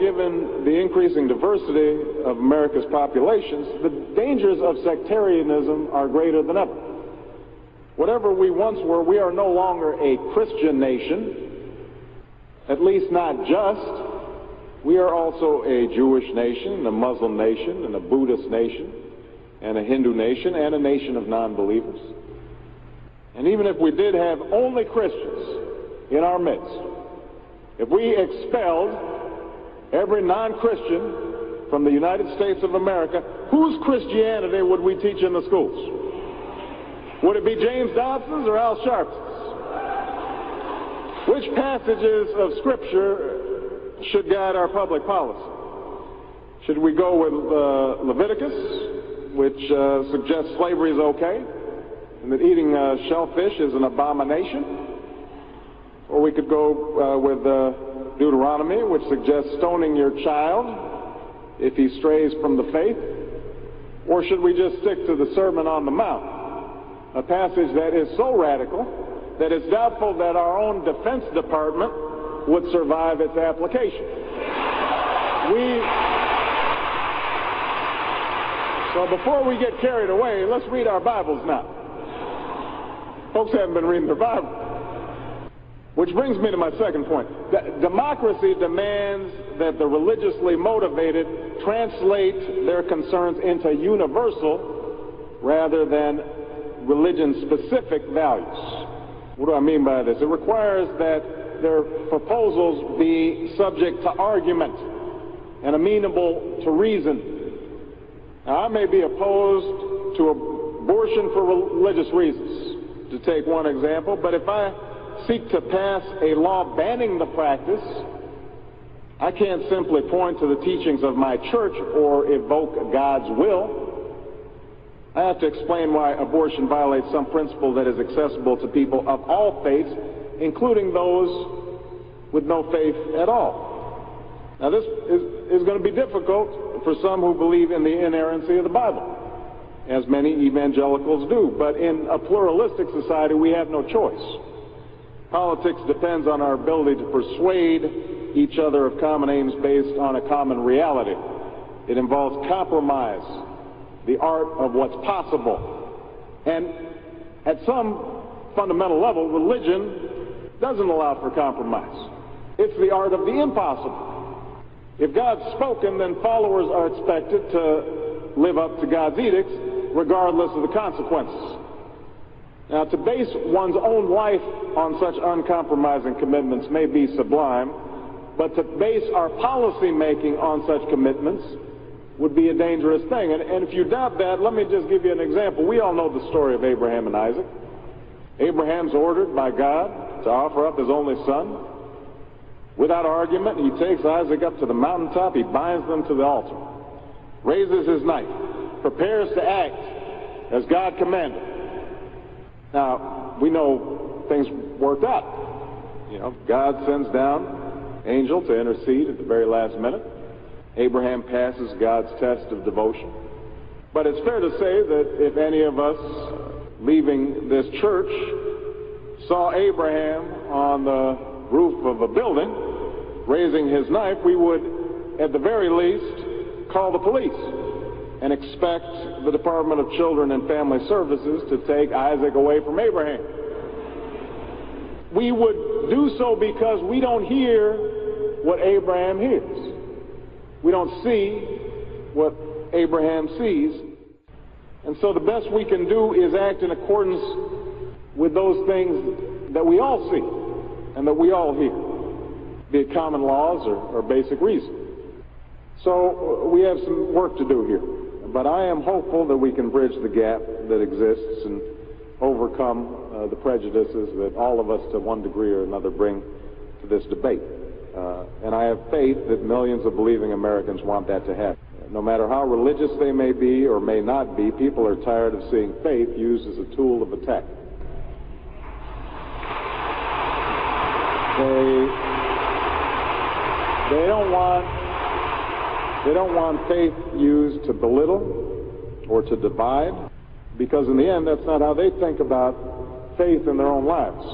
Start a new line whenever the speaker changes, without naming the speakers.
Given the increasing diversity of America's populations, the dangers of sectarianism are greater than ever. Whatever we once were, we are no longer a Christian nation, at least not just. We are also a Jewish nation, a Muslim nation, and a Buddhist nation, and a Hindu nation, and a nation of non-believers. And even if we did have only Christians in our midst, if we expelled every non-Christian from the United States of America, whose Christianity would we teach in the schools? Would it be James Dobson's or Al Sharpton's? Which passages of Scripture should guide our public policy? Should we go with Leviticus, which suggests slavery is okay, and that eating shellfish is an abomination? Or we could go with Deuteronomy, which suggests stoning your child if he strays from the faith? Or should we just stick to the Sermon on the Mount, a passage that is so radical that it's doubtful that our own Defense Department would survive its application? So before we get carried away, let's read our Bibles now. Folks haven't been reading their Bible. Which brings me to my second point. Democracy demands that the religiously motivated translate their concerns into universal rather than religion-specific values. What do I mean by this? It requires that their proposals be subject to argument and amenable to reason. Now, I may be opposed to abortion for religious reasons, to take one example, but if I seek to pass a law banning the practice, I can't simply point to the teachings of my church or evoke God's will. I have to explain why abortion violates some principle that is accessible to people of all faiths, including those with no faith at all. Now, this is going to be difficult for some who believe in the inerrancy of the Bible, as many evangelicals do. But in a pluralistic society, we have no choice. Politics depends on our ability to persuade each other of common aims based on a common reality. It involves compromise, the art of what's possible. And at some fundamental level, religion doesn't allow for compromise. It's the art of the impossible. If God's spoken, then followers are expected to live up to God's edicts, regardless of the consequences. Now, to base one's own life on such uncompromising commitments may be sublime, but to base our policy making on such commitments would be a dangerous thing. And if you doubt that, let me just give you an example. We all know the story of Abraham and Isaac. Abraham's ordered by God to offer up his only son. Without argument, he takes Isaac up to the mountaintop, he binds them to the altar, raises his knife, prepares to act as God commanded. Now, we know things worked out. You know, God sends down an angel to intercede at the very last minute. Abraham passes God's test of devotion. But it's fair to say that if any of us leaving this church saw Abraham on the roof of a building raising his knife, we would, at the very least, call the police and expect the Department of Children and Family Services to take Isaac away from Abraham. We would do so because we don't hear what Abraham hears. We don't see what Abraham sees. And so the best we can do is act in accordance with those things that we all see and that we all hear, be it common laws or basic reason. So we have some work to do here. But I am hopeful that we can bridge the gap that exists and overcome the prejudices that all of us to one degree or another bring to this debate. And I have faith that millions of believing Americans want that to happen. No matter how religious they may be or may not be, people are tired of seeing faith used as a tool of attack. They don't want faith used to belittle or to divide, because in the end, that's not how they think about faith in their own lives.